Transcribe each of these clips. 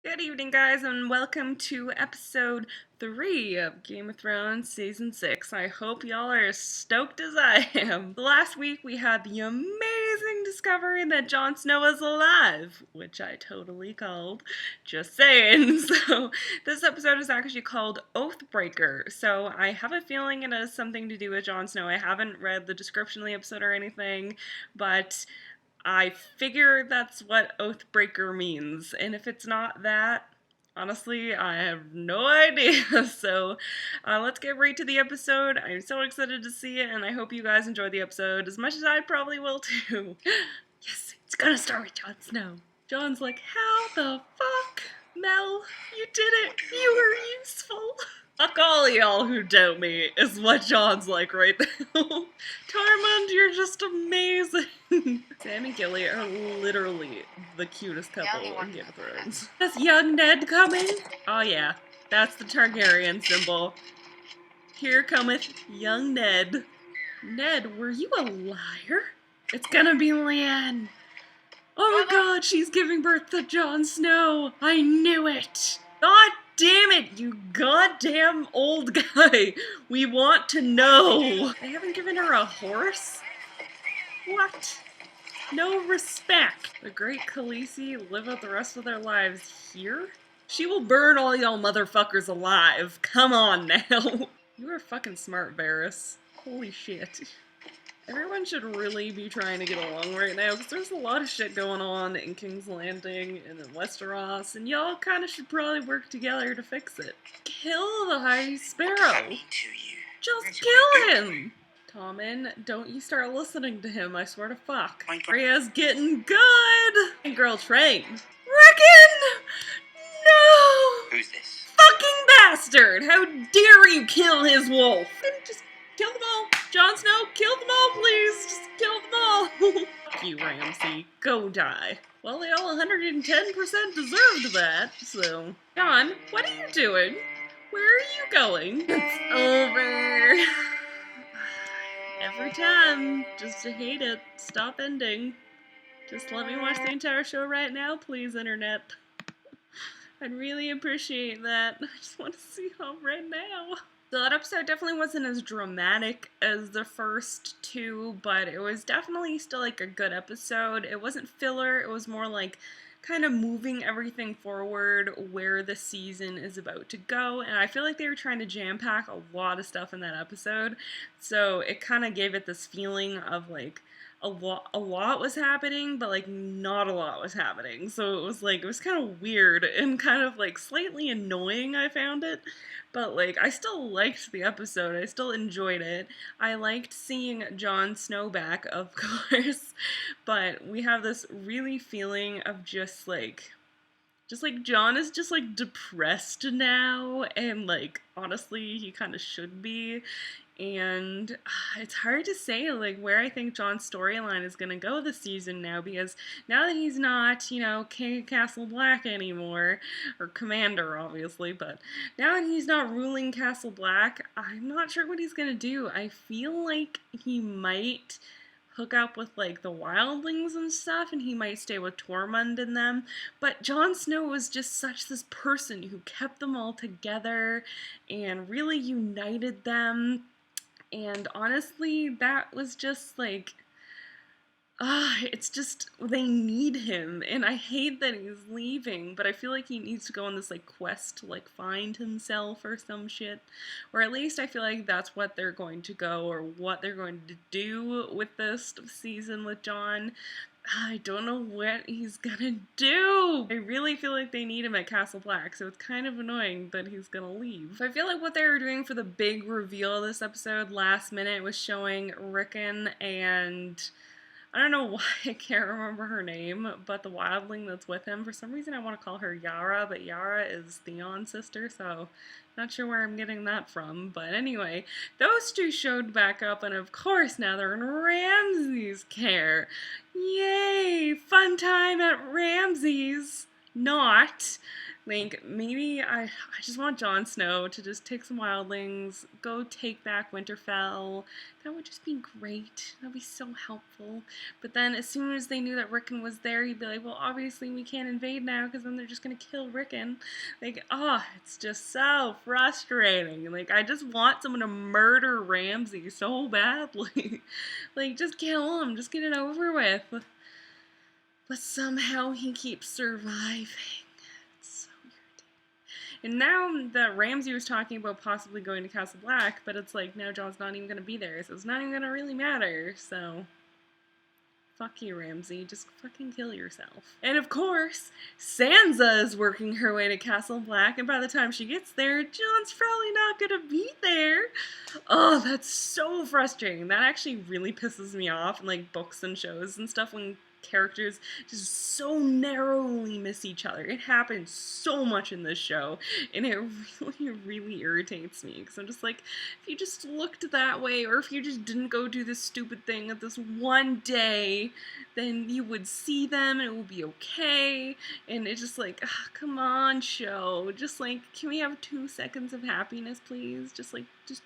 Good evening, guys, and welcome to episode 3 of Game of Thrones Season 6. I hope y'all are as stoked as I am. Last week we had the amazing discovery that Jon Snow is alive, which I totally called. Just saying. So, this episode is actually called Oathbreaker. So, I have a feeling it has something to do with Jon Snow. I haven't read the description of the episode or anything, but I figure that's what Oathbreaker means, and if it's not that, honestly, I have no idea. So, let's get right to the episode. I'm so excited to see it, and I hope you guys enjoy the episode as much as I probably will too. Yes, it's gonna start with Jon Snow. Jon's like, how the fuck? Mel, you did it! You were useful! Fuck all y'all who doubt me, is what Jon's like right now. Tormund, you're just amazing. Sam and Gilly are literally the cutest couple in Game of Thrones. Is young Ned coming? Oh yeah, that's the Targaryen symbol. Here cometh young Ned. Ned, were you a liar? It's gonna be Lyanne. Oh my god, she's giving birth to Jon Snow. I knew it. God damn it, you goddamn old guy. We want to know. They haven't given her a horse? What? No respect. The great Khaleesi live out the rest of their lives here? She will burn all y'all motherfuckers alive. Come on now. You are fucking smart, Varys. Holy shit. Everyone should really be trying to get along right now, because there's a lot of shit going on in King's Landing and in Westeros, and y'all kind of should probably work together to fix it. Kill the High Sparrow! Just kill him! Tommen, don't you start listening to him, I swear to fuck. Arya's getting good! And girl train. Rickon! No! Who's this? Fucking bastard! How dare you kill his wolf! Just kill them all! Jon Snow, kill them all, please! Just kill them all! Fuck you, Ramsay. Go die. Well, they all 110% deserved that, so... Jon, what are you doing? Where are you going? It's over. Every time. Just to hate it. Stop ending. Just let me watch the entire show right now, please, internet. I'd really appreciate that. I just want to see him right now. So that episode definitely wasn't as dramatic as the first two, but it was definitely still like a good episode. It wasn't filler, it was more like kind of moving everything forward where the season is about to go, and I feel like they were trying to jam-pack a lot of stuff in that episode, so it kind of gave it this feeling of like a lot was happening, but like not a lot was happening. So it was kind of weird and kind of like slightly annoying, I found it. But like I still liked the episode. I still enjoyed it. I liked seeing Jon Snow back, of course. But we have this really feeling of just like Jon is just like depressed now, and like honestly he kind of should be. And it's hard to say like where I think Jon's storyline is gonna go this season now, because now that he's not, you know, King of Castle Black anymore, or Commander obviously, but now that he's not ruling Castle Black, I'm not sure what he's gonna do. I feel like he might hook up with like the wildlings and stuff, and he might stay with Tormund and them, but Jon Snow was just such this person who kept them all together and really united them. And honestly, that was just like, it's just, they need him, and I hate that he's leaving, but I feel like he needs to go on this like quest to like find himself or some shit, or at least I feel like that's what they're going to go, or what they're going to do with this season with Jon. I don't know what he's gonna do. I really feel like they need him at Castle Black, so it's kind of annoying that he's gonna leave. So I feel like what they were doing for the big reveal this episode last minute was showing Rickon and I don't know why I can't remember her name, but the wildling that's with him, for some reason I want to call her Yara, but Yara is Theon's sister, so not sure where I'm getting that from. But anyway, those two showed back up, and of course now they're in Ramsay's care. Yay! Fun time at Ramsay's. Not. Like, maybe I just want Jon Snow to just take some wildlings, go take back Winterfell. That would just be great. That would be so helpful. But then as soon as they knew that Rickon was there, he'd be like, well, obviously we can't invade now because then they're just going to kill Rickon. Like, it's just so frustrating. Like, I just want someone to murder Ramsay so badly. Like, just kill him. Just get it over with. But somehow he keeps surviving. And now that Ramsay was talking about possibly going to Castle Black, but it's like, now Jon's not even going to be there, so it's not even going to really matter, so... Fuck you, Ramsay. Just fucking kill yourself. And of course, Sansa is working her way to Castle Black, and by the time she gets there, Jon's probably not gonna be there. Oh, that's so frustrating. That actually really pisses me off in, like, books and shows and stuff when characters just so narrowly miss each other. It happens so much in this show, and it really irritates me, because I'm just like, if you just looked that way, or if you just didn't go do this stupid thing at this one day, then you would see them, and it would be okay, and it's just like, come on, show, just like, can we have 2 seconds of happiness, please? Just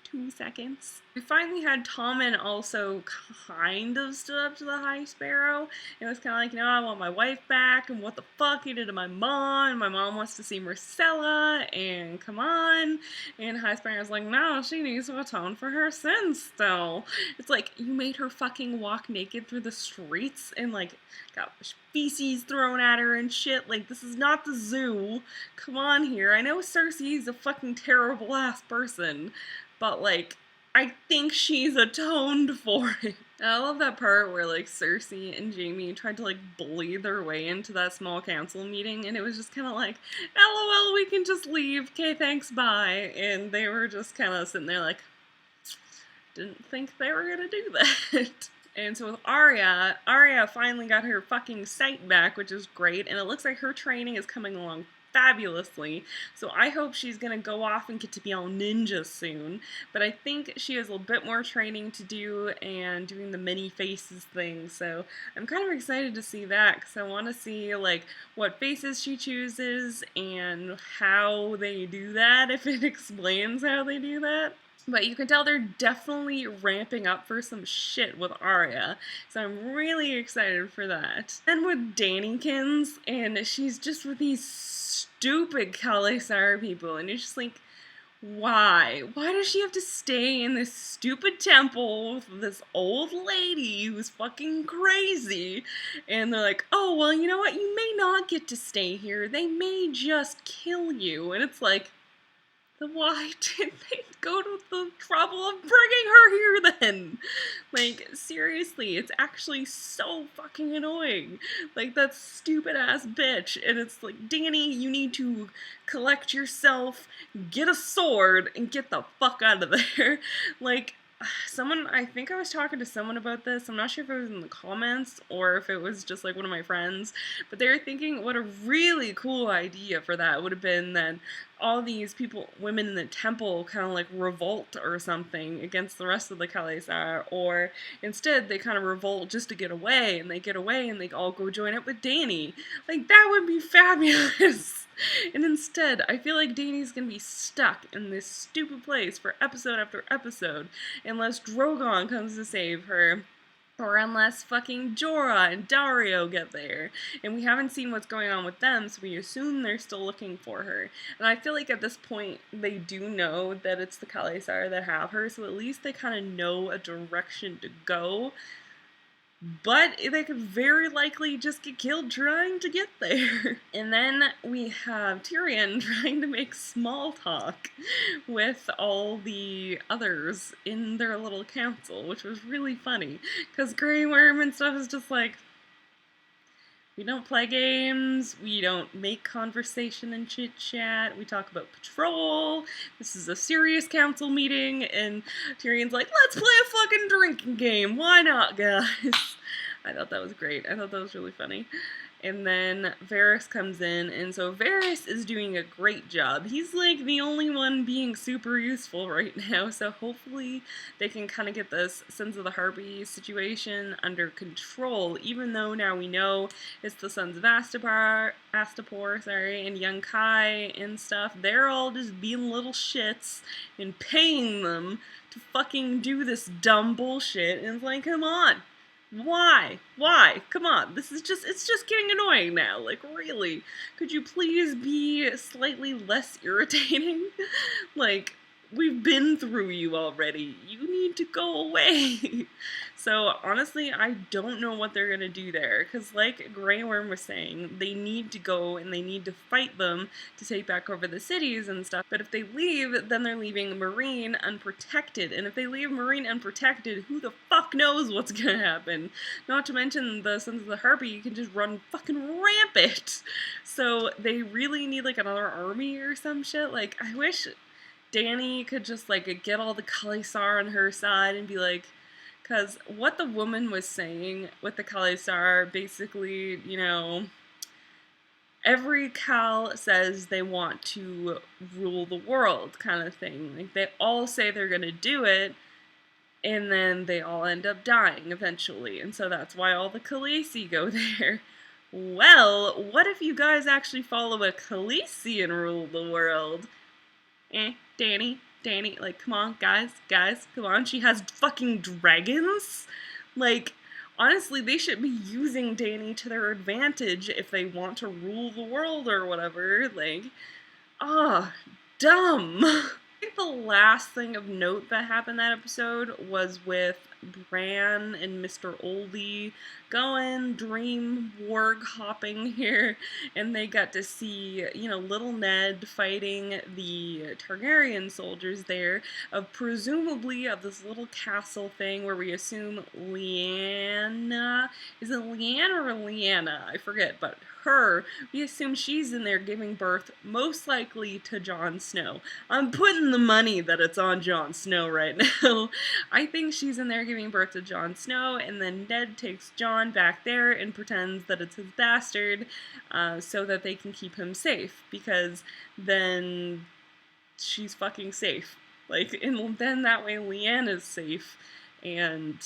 2 seconds. We finally had Tommen also kind of stood up to the High Sparrow. It was kind of like, I want my wife back, and what the fuck he did to my mom, and my mom wants to see Myrcella, and come on. And High Sparrow's like, no, she needs to atone for her sins still. It's like, you made her fucking walk naked through the streets, and like, got feces thrown at her and shit. Like, this is not the zoo. Come on here. I know Cersei's a fucking terrible ass person, but like, I think she's atoned for it. And I love that part where like Cersei and Jaime tried to like bully their way into that small council meeting, and it was just kind of like, LOL, we can just leave. Okay, thanks, bye. And they were just kind of sitting there like, didn't think they were gonna do that. And so with Arya finally got her fucking sight back, which is great, and it looks like her training is coming along fabulously, so I hope she's gonna go off and get to be all ninja soon, but I think she has a little bit more training to do and doing the many faces thing, so I'm kind of excited to see that, because I want to see like what faces she chooses and how they do that, if it explains how they do that. But you can tell they're definitely ramping up for some shit with Arya, so I'm really excited for that. And with Dannykins, and she's just with these stupid Khaleesi people, and you're just like, why? Why does she have to stay in this stupid temple with this old lady who's fucking crazy? And they're like, oh, well, you know what? You may not get to stay here. They may just kill you. And it's like, why did they go to the trouble of bringing her here then? Like, seriously, it's actually so fucking annoying. Like, that stupid ass bitch. And it's like, Dany, you need to collect yourself, get a sword, and get the fuck out of there. Like, I think I was talking to someone about this. I'm not sure if it was in the comments or if it was just like one of my friends, but they were thinking what a really cool idea for that would have been that all these people, women in the temple, kind of like revolt or something against the rest of the Khaleesi, or instead they kind of revolt just to get away, and they get away and they all go join up with Dany. Like, that would be fabulous. And instead, I feel like Dany's gonna be stuck in this stupid place for episode after episode, unless Drogon comes to save her, or unless fucking Jorah and Daario get there. And we haven't seen what's going on with them, so we assume they're still looking for her. And I feel like at this point, they do know that it's the Khaleesi that have her, so at least they kind of know a direction to go. But they could very likely just get killed trying to get there. And then we have Tyrion trying to make small talk with all the others in their little council, which was really funny. Because Grey Worm and stuff is just like, we don't play games, we don't make conversation and chit-chat, we talk about patrol, this is a serious council meeting, and Tyrion's like, let's play a fucking drinking game, why not, guys? I thought that was great, I thought that was really funny. And then Varys comes in, and so Varys is doing a great job. He's like the only one being super useful right now, so hopefully they can kind of get this Sons of the Harpy situation under control, even though now we know it's the Sons of Astapor, and Young Kai and stuff. They're all just being little shits and paying them to fucking do this dumb bullshit, and it's like, come on. Why? Why? Come on. It's just getting annoying now. Like, really? Could you please be slightly less irritating? Like, we've been through you already. You need to go away. So, honestly, I don't know what they're gonna do there. Because, like Grey Worm was saying, they need to go and they need to fight them to take back over the cities and stuff. But if they leave, then they're leaving Meereen unprotected. And if they leave Meereen unprotected, who the fuck knows what's gonna happen? Not to mention the Sons of the Harpy can just run fucking rampant. So, they really need, like, another army or some shit. Like, I wish Dany could just, like, get all the Khalisar on her side and be like, because what the woman was saying with the Khalisar, basically, you know, every Khal says they want to rule the world kind of thing. Like, they all say they're going to do it, and then they all end up dying eventually. And so that's why all the Khaleesi go there. Well, what if you guys actually follow a Khaleesi and rule the world? Dany, like, come on, guys, come on. She has fucking dragons? Like, honestly, they should be using Dany to their advantage if they want to rule the world or whatever. Like, dumb. I think the last thing of note that happened that episode was with Bran and Mr. Oldie going dream warg hopping here, and they got to see, you know, little Ned fighting the Targaryen soldiers there, presumably of this little castle thing where we assume Lyanna, is it Lyanna or Lyanna? I forget, but we assume she's in there giving birth, most likely to Jon Snow. I'm putting the money that it's on Jon Snow right now. I think she's in there giving birth to Jon Snow, and then Ned takes Jon back there and pretends that it's his bastard, so that they can keep him safe, because then she's fucking safe. Like, and then that way Lyanna's safe, and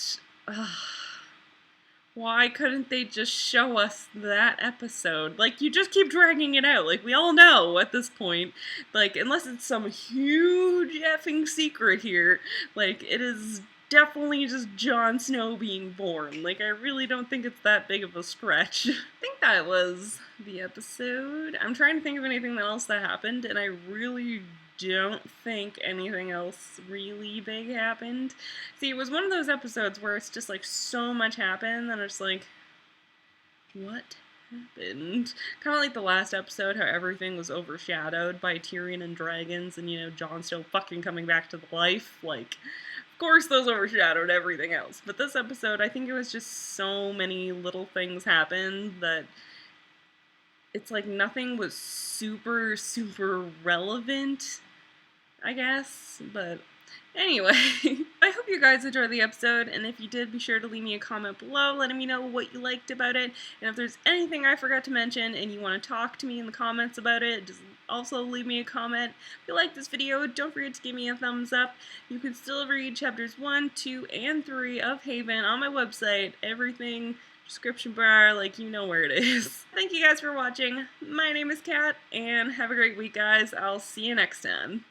why couldn't they just show us that episode? Like, you just keep dragging it out. Like, we all know at this point. Like, unless it's some huge effing secret here, like, it is definitely just Jon Snow being born. Like, I really don't think it's that big of a stretch. I think that was the episode. I'm trying to think of anything else that happened, and I really don't think anything else really big happened. See, it was one of those episodes where it's just like so much happened, and it's like, what happened? Kind of like the last episode, how everything was overshadowed by Tyrion and dragons, and, you know, Jon Snow fucking coming back to life. Like, of course those overshadowed everything else. But this episode, I think it was just so many little things happened that it's like nothing was super, super relevant, I guess, but anyway, I hope you guys enjoyed the episode, and if you did, be sure to leave me a comment below letting me know what you liked about it, and if there's anything I forgot to mention and you want to talk to me in the comments about it, just also leave me a comment. If you like this video, don't forget to give me a thumbs up. You can still read chapters 1, 2, and 3 of Haven on my website, everything, description bar, like, you know where it is. Thank you guys for watching. My name is Kat, and have a great week, guys. I'll see you next time.